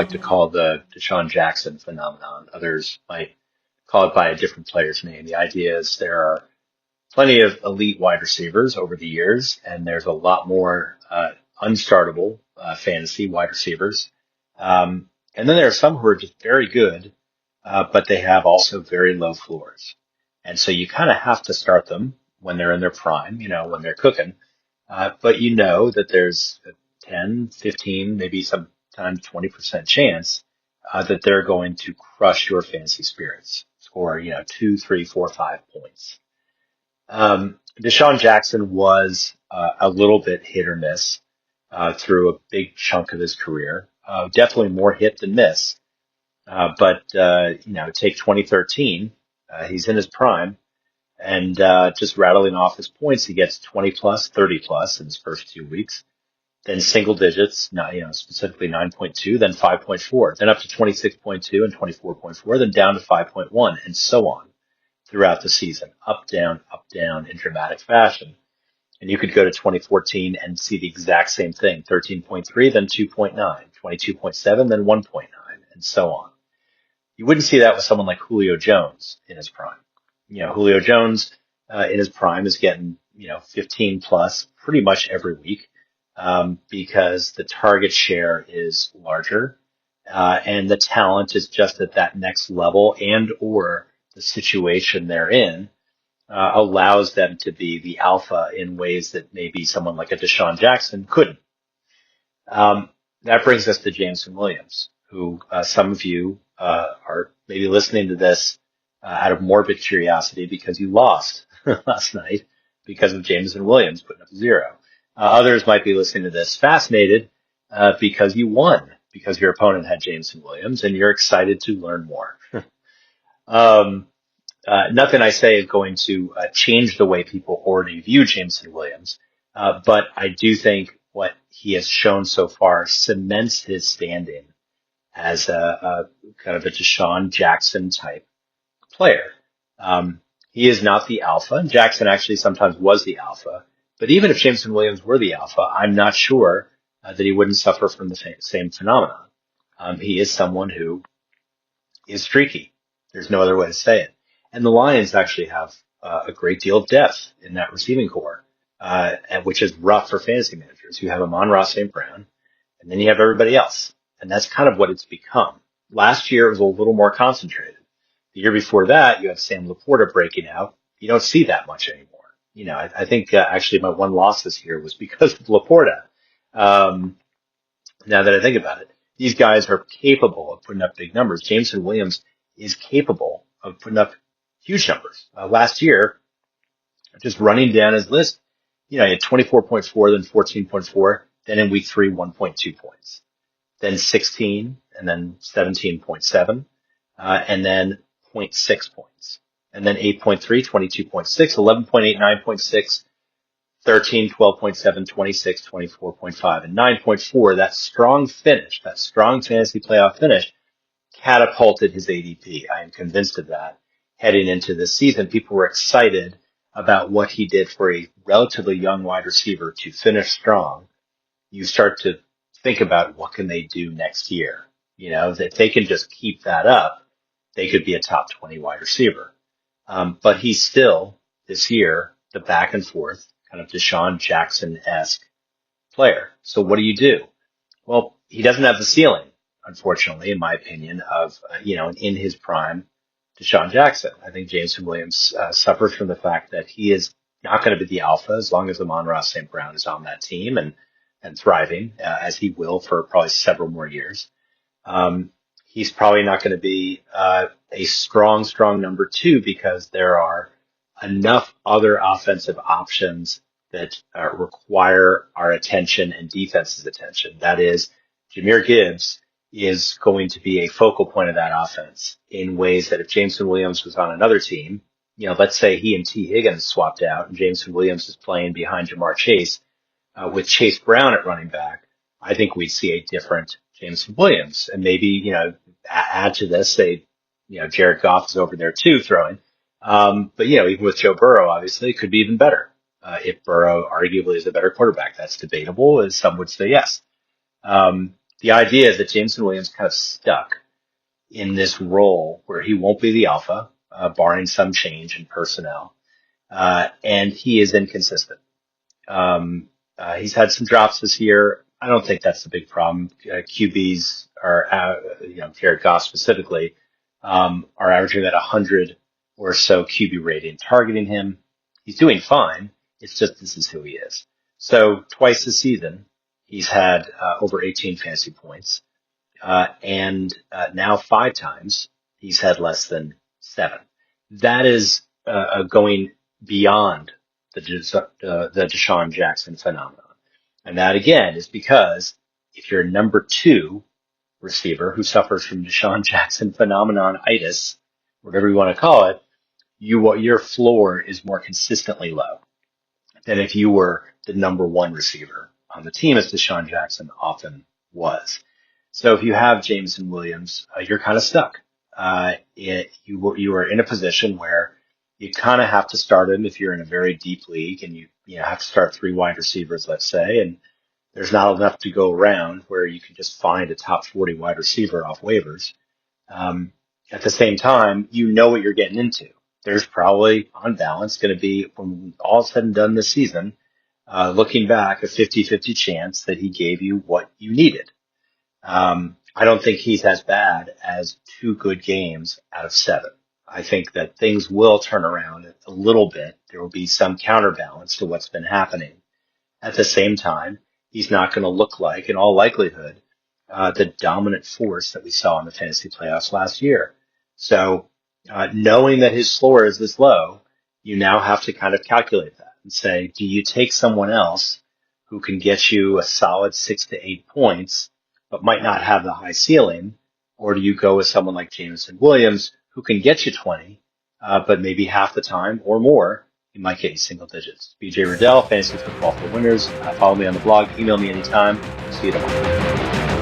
like to call the Deshaun Jackson phenomenon. Others might call it by a different player's name. The idea is there are plenty of elite wide receivers over the years, and there's a lot more unstartable fantasy wide receivers. And then there are some who are just very good, but they have also very low floors. And so you kind of have to start them when they're in their prime, when they're cooking. But you know that there's a 10, 15, maybe sometimes 20% chance that they're going to crush your fantasy spirits, score, 2, 3, 4, 5 points. Deshaun Jackson was a little bit hit or miss through a big chunk of his career. Definitely more hit than miss. But take 2013, he's in his prime, and just rattling off his points, he gets 20 plus, 30 plus in his first 2 weeks. Then single digits, specifically 9.2, then 5.4, then up to 26.2 and 24.4, then down to 5.1, and so on throughout the season, up, down, in dramatic fashion. And you could go to 2014 and see the exact same thing, 13.3, then 2.9, 22.7, then 1.9, and so on. You wouldn't see that with someone like Julio Jones in his prime. Julio Jones in his prime is getting, 15 plus pretty much every week because the target share is larger and the talent is just at that next level, and or the situation they're in allows them to be the alpha in ways that maybe someone like a Deshaun Jackson couldn't. That brings us to Jameson Williams, who some of you are maybe listening to this out of morbid curiosity because you lost last night because of Jameson Williams putting up 0. Others might be listening to this fascinated because you won, because your opponent had Jameson Williams, and you're excited to learn more. Nothing I say is going to change the way people already view Jameson Williams, but I do think what he has shown so far cements his standing as a kind of a Deshaun Jackson type player. He is not the alpha, and Jackson actually sometimes was the alpha. But even if Jameson Williams were the alpha, I'm not sure that he wouldn't suffer from the same phenomenon. He is someone who is streaky. There's no other way to say it. And the Lions actually have a great deal of depth in that receiving core, and which is rough for fantasy managers. You have Amon-Ra St. Brown, and then you have everybody else. And that's kind of what it's become. Last year, it was a little more concentrated. The year before that, you had Sam Laporta breaking out. You don't see that much anymore. I think actually my one loss this year was because of Laporta. Now that I think about it, these guys are capable of putting up big numbers. Jameson Williams is capable of putting up huge numbers. Last year, just running down his list, he had 24.4, then 14.4, then in week 3, 1.2 points, then 16, and then 17.7, and then 0.6 points, and then 8.3, 22.6, 11.8, 9.6, 13, 12.7, 26, 24.5, and 9.4. That strong finish, that strong fantasy playoff finish, catapulted his ADP. I am convinced of that. Heading into this season, people were excited about what he did for a relatively young wide receiver to finish strong. You start to think about what can they do next year. If they can just keep that up, they could be a top 20 wide receiver. But he's still, this year, the back and forth kind of Deshaun Jackson-esque player. So what do? Well, he doesn't have the ceiling, unfortunately, in my opinion, of, in his prime, Deshaun Jackson. I think Jameson Williams suffers from the fact that he is not going to be the alpha as long as Amon-Ra St. Brown is on that team and thriving, as he will for probably several more years. He's probably not going to be a strong number 2 because there are enough other offensive options that require our attention and defense's attention. That is, Jahmyr Gibbs is going to be a focal point of that offense in ways that if Jameson Williams was on another team, let's say he and T. Higgins swapped out and Jameson Williams is playing behind Jamar Chase with Chase Brown at running back, I think we'd see a different Jameson Williams. And maybe, add to this, say, Jared Goff is over there too throwing. But, even with Joe Burrow, obviously, it could be even better. If Burrow arguably is a better quarterback, that's debatable, as some would say yes. the idea is that Jameson Williams kind of stuck in this role where he won't be the alpha, barring some change in personnel, and he is inconsistent. He's had some drops this year. I don't think that's the big problem. QBs are, Jared Goff specifically, are averaging at 100 or so QB rating, targeting him. He's doing fine. It's just this is who he is. So twice this season, he's had over 18 fantasy points, and now 5 times he's had less than 7. That is going beyond the Deshaun Jackson phenomenon. And that again is because if you're a number 2 receiver who suffers from Deshaun Jackson phenomenon-itis, whatever you want to call it, your floor is more consistently low than if you were the number 1 receiver on the team, as Deshaun Jackson often was. So if you have Jameson Williams, you're kind of stuck. You are in a position where you kind of have to start him if you're in a very deep league and you have to start 3 wide receivers, let's say, and there's not enough to go around where you can just find a top 40 wide receiver off waivers. At the same time, you know what you're getting into. There's probably, on balance, going to be, when all said and done this season, looking back, a 50-50 chance that he gave you what you needed. I don't think he's as bad as 2 good games out of 7. I think that things will turn around a little bit. There will be some counterbalance to what's been happening. At the same time, he's not going to look like, in all likelihood, the dominant force that we saw in the fantasy playoffs last year. So, knowing that his floor is this low, you now have to kind of calculate that and say, do you take someone else who can get you a solid 6 to 8 points, but might not have the high ceiling, or do you go with someone like Jameson Williams who can get you 20, but maybe half the time or more, he might get you single digits. BJ Riddell, Fantasy Football for Winners. Follow me on the blog. Email me anytime. See you tomorrow.